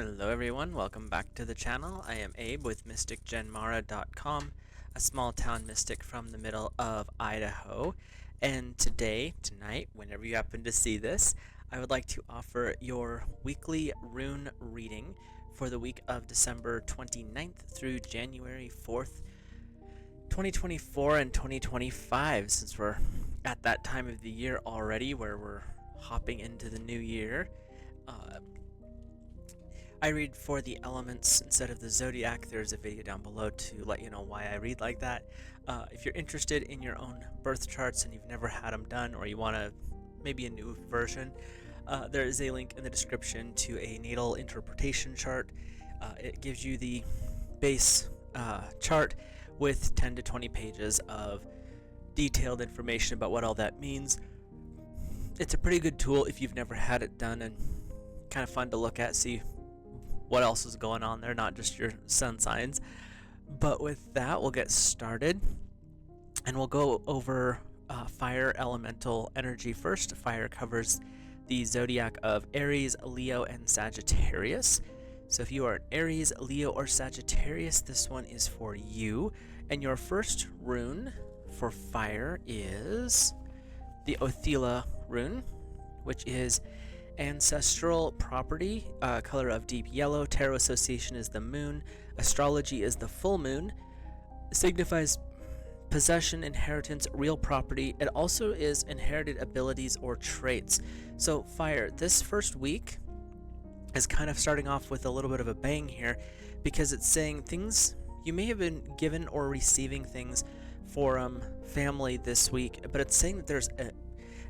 Hello everyone, welcome back to the channel. I am Abe with MysticGenmara.com, a small town mystic from the middle of Idaho. And tonight, whenever you happen to see this, I would like to offer your weekly rune reading for the week of December 29th through January 4th, 2024 and 2025, since we're at that time of the year already where we're hopping into the new year. I read for the elements instead of the zodiac. There's a video down below to let you know why I read like that. If you're interested in your own birth charts and you've never had them done, or you want maybe a new version, there is a link in the description to a natal interpretation chart. It gives you the base chart with 10 to 20 pages of detailed information about what all that means. It's a pretty good tool if you've never had it done, and kind of fun to look at, see what else is going on there, not just your sun signs. But with that, we'll get started, and we'll go over fire elemental energy first. Fire covers the zodiac of Aries, Leo, and Sagittarius. So if you are an Aries, Leo, or Sagittarius, this one is for you. And your first rune for fire is the Othila rune, which is ancestral property, color of deep yellow. Tarot association is the moon. Astrology is the full moon. It signifies possession, inheritance, real property. It also is inherited abilities or traits. So fire, this first week is kind of starting off with a little bit of a bang here, because it's saying things you may have been given or receiving things for family this week, but it's saying that there's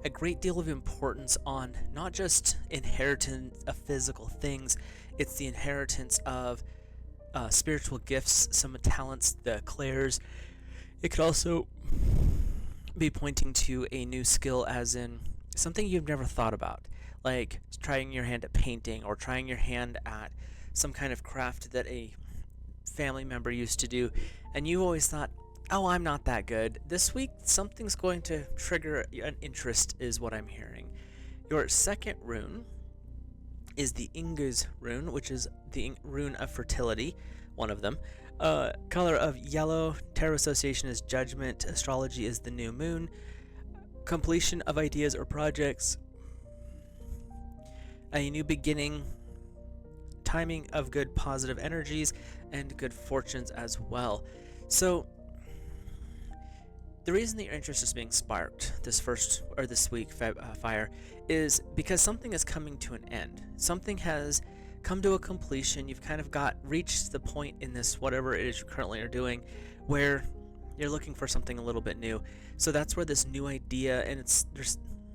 a great deal of importance on not just inheritance of physical things, it's the inheritance of spiritual gifts, some talents, the clairs. It could also be pointing to a new skill, as in something you've never thought about, like trying your hand at painting or trying your hand at some kind of craft that a family member used to do, and you always thought, oh, I'm not that good. This week, something's going to trigger an interest, is what I'm hearing. Your second rune is the Inga's rune, which is the rune of fertility, one of them. Color of yellow. Tarot association is judgment. Astrology is the new moon. Completion of ideas or projects. A new beginning. Timing of good positive energies and good fortunes as well. So the reason that your interest is being sparked this week, fire, is because something is coming to an end. Something has come to a completion. You've kind of reached the point in this, whatever it is you currently are doing, where you're looking for something a little bit new. So that's where this new idea, and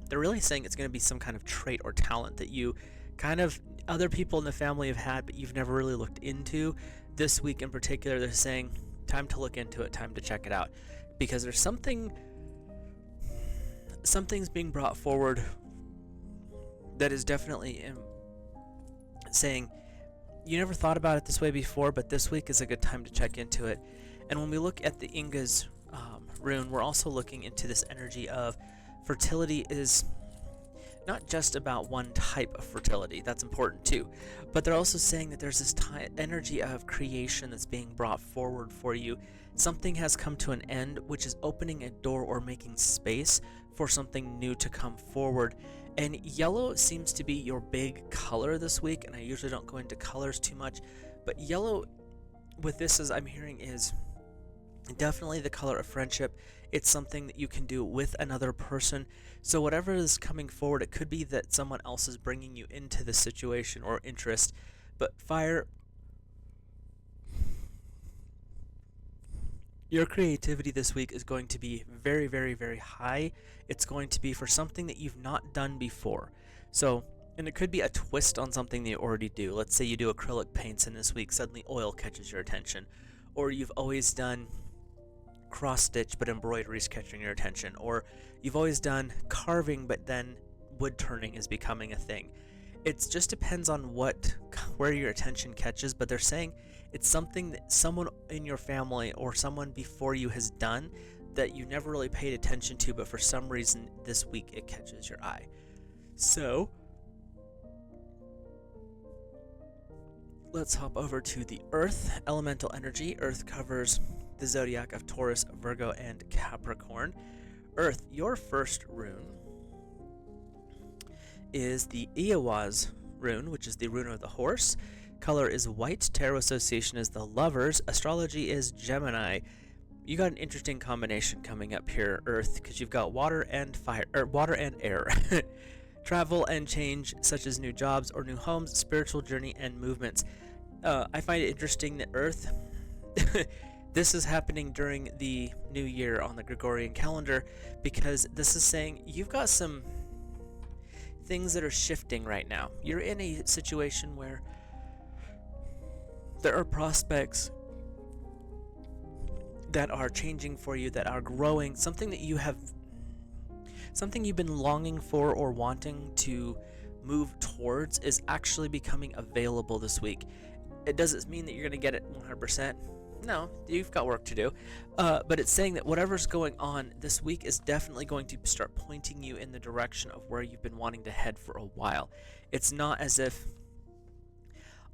they're really saying it's going to be some kind of trait or talent that you kind of, other people in the family have had, but you've never really looked into. This week in particular, they're saying time to look into it, time to check it out. Because there's something's being brought forward that is definitely saying you never thought about it this way before, but this week is a good time to check into it. And when we look at the Inga's rune, we're also looking into this energy of fertility is not just about one type of fertility, that's important too, but they're also saying that there's this energy of creation that's being brought forward for you. Something has come to an end, which is opening a door or making space for something new to come forward. And yellow seems to be your big color this week, and I usually don't go into colors too much, but yellow with this, as I'm hearing, is definitely the color of friendship. It's something that you can do with another person. So whatever is coming forward, it could be that someone else is bringing you into the situation or interest. But fire, your creativity this week is going to be very, very, very high. It's going to be for something that you've not done before. So, and it could be a twist on something that you already do. Let's say you do acrylic paints, and this week suddenly oil catches your attention. Or you've always done cross stitch, but embroidery is catching your attention. Or you've always done carving, but then wood turning is becoming a thing. It just depends on where your attention catches, but they're saying it's something that someone in your family or someone before you has done that you never really paid attention to, but for some reason this week it catches your eye. So Let's hop over to the Earth elemental energy. Earth covers the zodiac of Taurus, Virgo, and Capricorn. Earth, your first rune is the Iawaz rune, which is the rune of the horse. Color is white. Tarot association is the Lovers. Astrology is Gemini. You got an interesting combination coming up here, Earth, because you've got water and fire, or water and air. Travel and change, such as new jobs or new homes, spiritual journey, and movements. I find it interesting that Earth, this is happening during the new year on the Gregorian calendar, because this is saying you've got some things that are shifting right now. You're in a situation where there are prospects that are changing for you, that are growing, something you've been longing for or wanting to move towards is actually becoming available this week. It doesn't mean that you're going to get it 100%. No, you've got work to do. But it's saying that whatever's going on this week is definitely going to start pointing you in the direction of where you've been wanting to head for a while. It's not as if,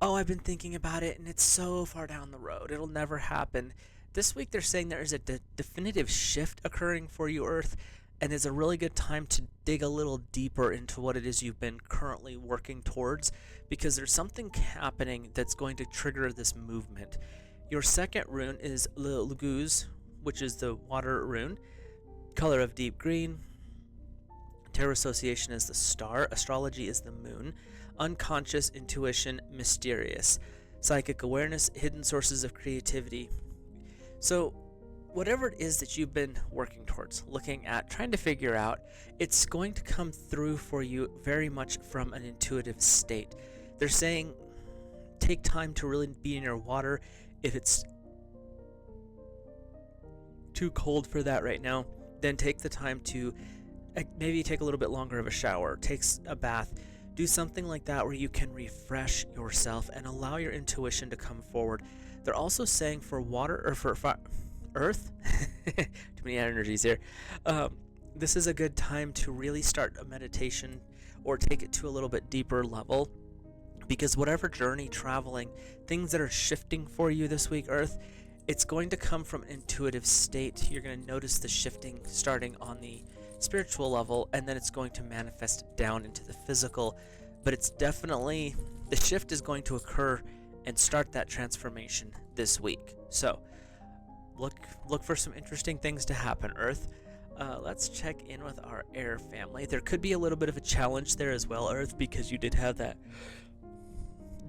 oh, I've been thinking about it and it's so far down the road, it'll never happen. This week they're saying there is a definitive shift occurring for you, Earth, and it's a really good time to dig a little deeper into what it is you've been currently working towards, because there's something happening that's going to trigger this movement. Your second rune is Luguz, which is the water rune. Color of deep green. Tarot association is the star. Astrology is the moon. Unconscious, intuition, mysterious. Psychic awareness, hidden sources of creativity. So whatever it is that you've been working towards, looking at, trying to figure out, it's going to come through for you very much from an intuitive state. They're saying take time to really be in your water. If it's too cold for that right now, then take the time to maybe take a little bit longer of a shower, take a bath, do something like that where you can refresh yourself and allow your intuition to come forward. They're also saying for water, or for Earth, too many energies here, this is a good time to really start a meditation or take it to a little bit deeper level, because whatever journey, traveling, things that are shifting for you this week, Earth, it's going to come from an intuitive state. You're going to notice the shifting starting on the spiritual level, and then it's going to manifest down into the physical. But it's definitely, the shift is going to occur and start that transformation this week. So look for some interesting things to happen, Earth. Let's check in with our air family. There could be a little bit of a challenge there as well, Earth, because you did have that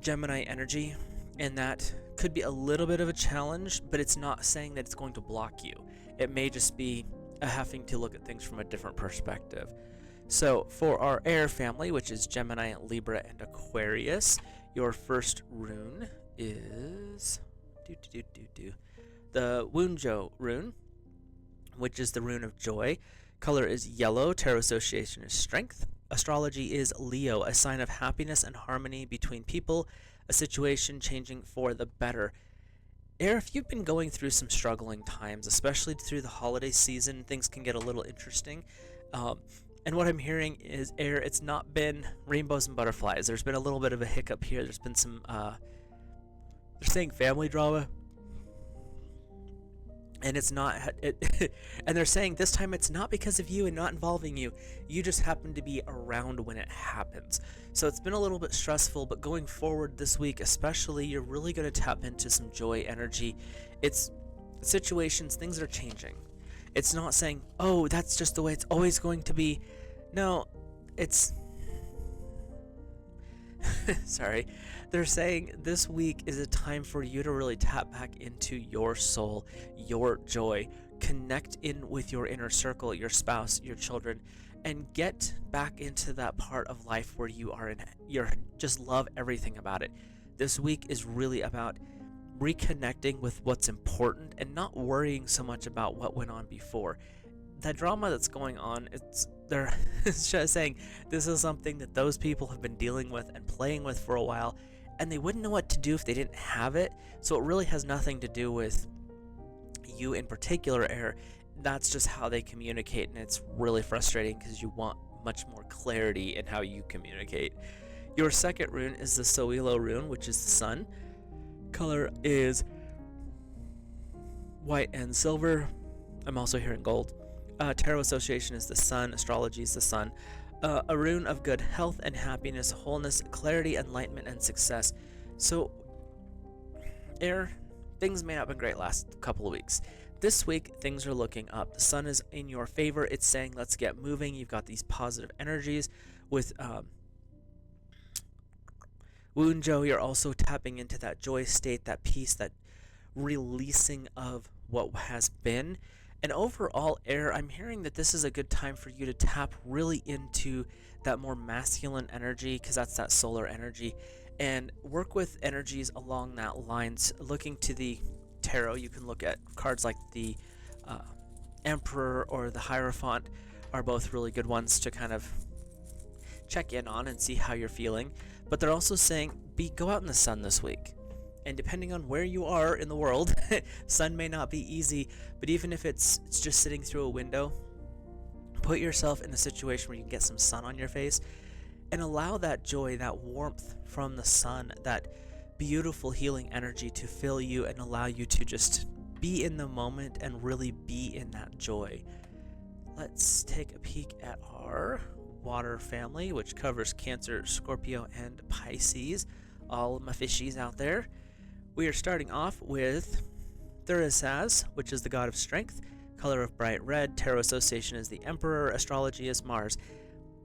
Gemini energy, and that could be a little bit of a challenge, but it's not saying that it's going to block you. It may just be having to look at things from a different perspective. So for our air family, which is Gemini, Libra, and Aquarius, your first rune is the Wunjo rune, which is the rune of joy. Color is yellow. Tarot association is strength. Astrology is Leo, a sign of happiness and harmony between people, a situation changing for the better. Air, if you've been going through some struggling times, especially through the holiday season, things can get a little interesting. And what I'm hearing is, Air, it's not been rainbows and butterflies. There's been a little bit of a hiccup here. There's been some, they're saying family drama. And it's not, and they're saying this time it's not because of you and not involving you. You just happen to be around when it happens. So it's been a little bit stressful, but going forward this week especially, you're really going to tap into some joy energy. It's situations, things are changing. It's not saying, oh, that's just the way it's always going to be. No, it's, sorry. They're saying this week is a time for you to really tap back into your soul, your joy, connect in with your inner circle, your spouse, your children, and get back into that part of life where you are in, you just love everything about it. This week is really about reconnecting with what's important and not worrying so much about what went on before. That drama that's going on, they're just saying this is something that those people have been dealing with and playing with for a while, and they wouldn't know what to do if they didn't have it. So it really has nothing to do with you in particular, Air. That's just how they communicate, and it's really frustrating because you want much more clarity in how you communicate. Your second rune is the Soilo rune, which is the sun. Color is white and silver. I'm also hearing gold. Tarot association is the sun. Astrology is the sun. A rune of good health and happiness, wholeness, clarity, enlightenment, and success. So, air, things may not have been great last couple of weeks. This week, things are looking up. The sun is in your favor. It's saying, let's get moving. You've got these positive energies. With Wunjo, you're also tapping into that joy state, that peace, that releasing of what has been. And overall, air, I'm hearing that this is a good time for you to tap really into that more masculine energy, because that's that solar energy, and work with energies along that lines. Looking to the tarot, you can look at cards like the Emperor or the Hierophant are both really good ones to kind of check in on and see how you're feeling. But they're also saying, go out in the sun this week. And depending on where you are in the world, sun may not be easy, but even if it's just sitting through a window, put yourself in a situation where you can get some sun on your face and allow that joy, that warmth from the sun, that beautiful healing energy to fill you and allow you to just be in the moment and really be in that joy. Let's take a peek at our water family, which covers Cancer, Scorpio, and Pisces. All of my fishies out there. We are starting off with Thurisaz, which is the god of strength. Color of bright red. Tarot association is the Emperor. Astrology is Mars.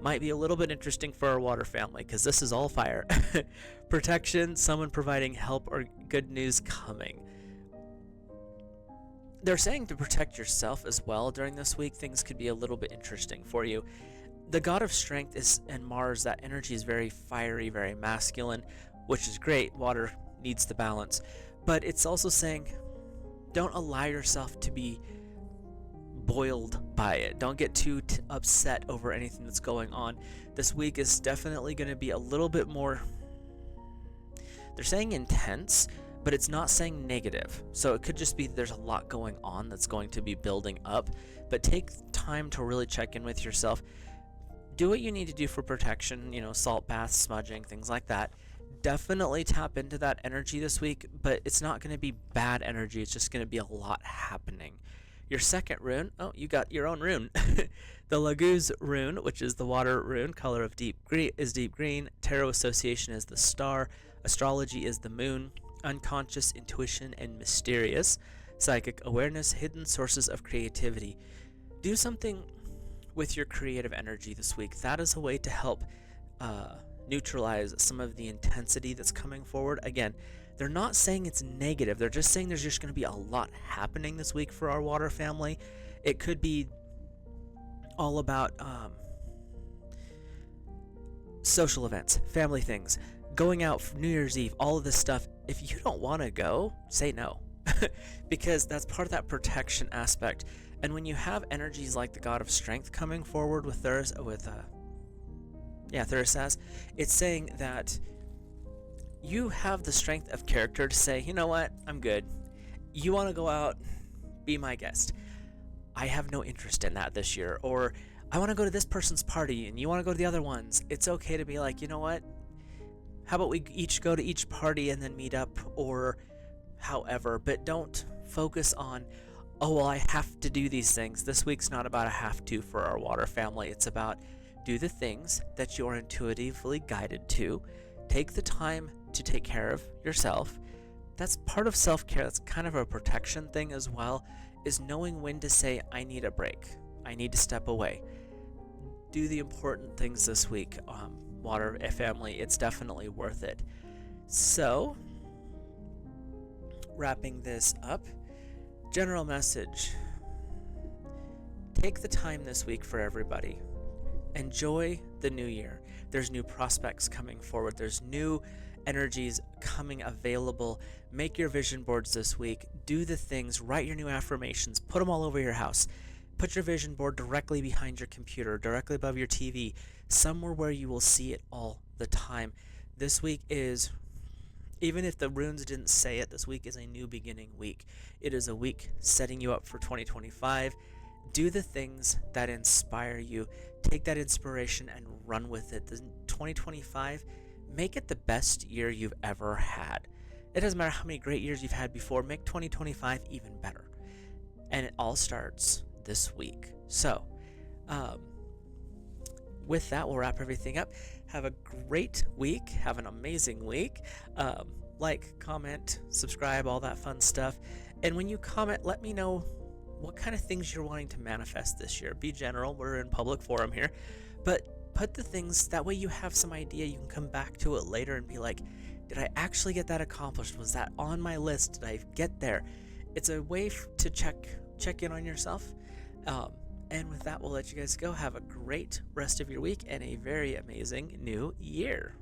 Might be a little bit interesting for our water family, because this is all fire. Protection, someone providing help or good news coming. They're saying to protect yourself as well during this week. Things could be a little bit interesting for you. The god of strength is, and Mars, that energy is very fiery, very masculine, which is great. Water needs the balance. But it's also saying, don't allow yourself to be boiled by it. Don't get too upset over anything that's going on. This week is definitely going to be a little bit more, they're saying intense, but it's not saying negative. So it could just be there's a lot going on that's going to be building up. But take time to really check in with yourself. Do what you need to do for protection, salt baths, smudging, things like that. Definitely tap into that energy this week, but it's not going to be bad energy. It's just going to be a lot happening. Your second rune, you got your own rune. The Laguz rune, which is the water rune, color of deep green. Tarot association is the star. Astrology is the moon. Unconscious, intuition, and mysterious. Psychic awareness, hidden sources of creativity. Do something with your creative energy this week. That is a way to help neutralize some of the intensity that's coming forward. Again, they're not saying it's negative. They're just saying there's just going to be a lot happening this week for our water family. It could be all about social events, family things, going out for New Year's Eve, all of this stuff. If you don't want to go, say no. Because that's part of that protection aspect. And when you have energies like the god of strength coming forward with Thurisaz, it's saying that you have the strength of character to say, you know what, I'm good. You want to go out, be my guest. I have no interest in that this year. Or I want to go to this person's party and you want to go to the other ones. It's okay to be like, you know what, how about we each go to each party and then meet up, or however, but don't focus on, oh, well, I have to do these things. This week's not about a have to for our water family. It's about do the things that you're intuitively guided to. Take the time to take care of yourself. That's part of self-care. That's kind of a protection thing as well, is knowing when to say, I need a break. I need to step away. Do the important things this week, water family. It's definitely worth it. So, wrapping this up, general message. Take the time this week for everybody. Enjoy the new year. There's new prospects coming forward. There's new energies coming available. Make your vision boards this week. Do the things. Write your new affirmations. Put them all over your house. Put your vision board directly behind your computer, directly above your TV, somewhere where you will see it all the time. This week is, even if the runes didn't say it, this week is a new beginning week. It is a week setting you up for 2025. Do the things that inspire you. Take that inspiration and run with it. The 2025 make it the best year you've ever had. It doesn't matter how many great years you've had before, make 2025 even better. And it all starts this week. So, with that, we'll wrap everything up. Have a great week. Have an amazing week. Like, comment, subscribe, all that fun stuff. And when you comment, let me know what kind of things you're wanting to manifest this year. Be general. We're in public forum here. But put the things, that way you have some idea. You can come back to it later and be like, did I actually get that accomplished? Was that on my list? Did I get there? It's a way to check in on yourself. And with that, we'll let you guys go. Have a great rest of your week and a very amazing new year.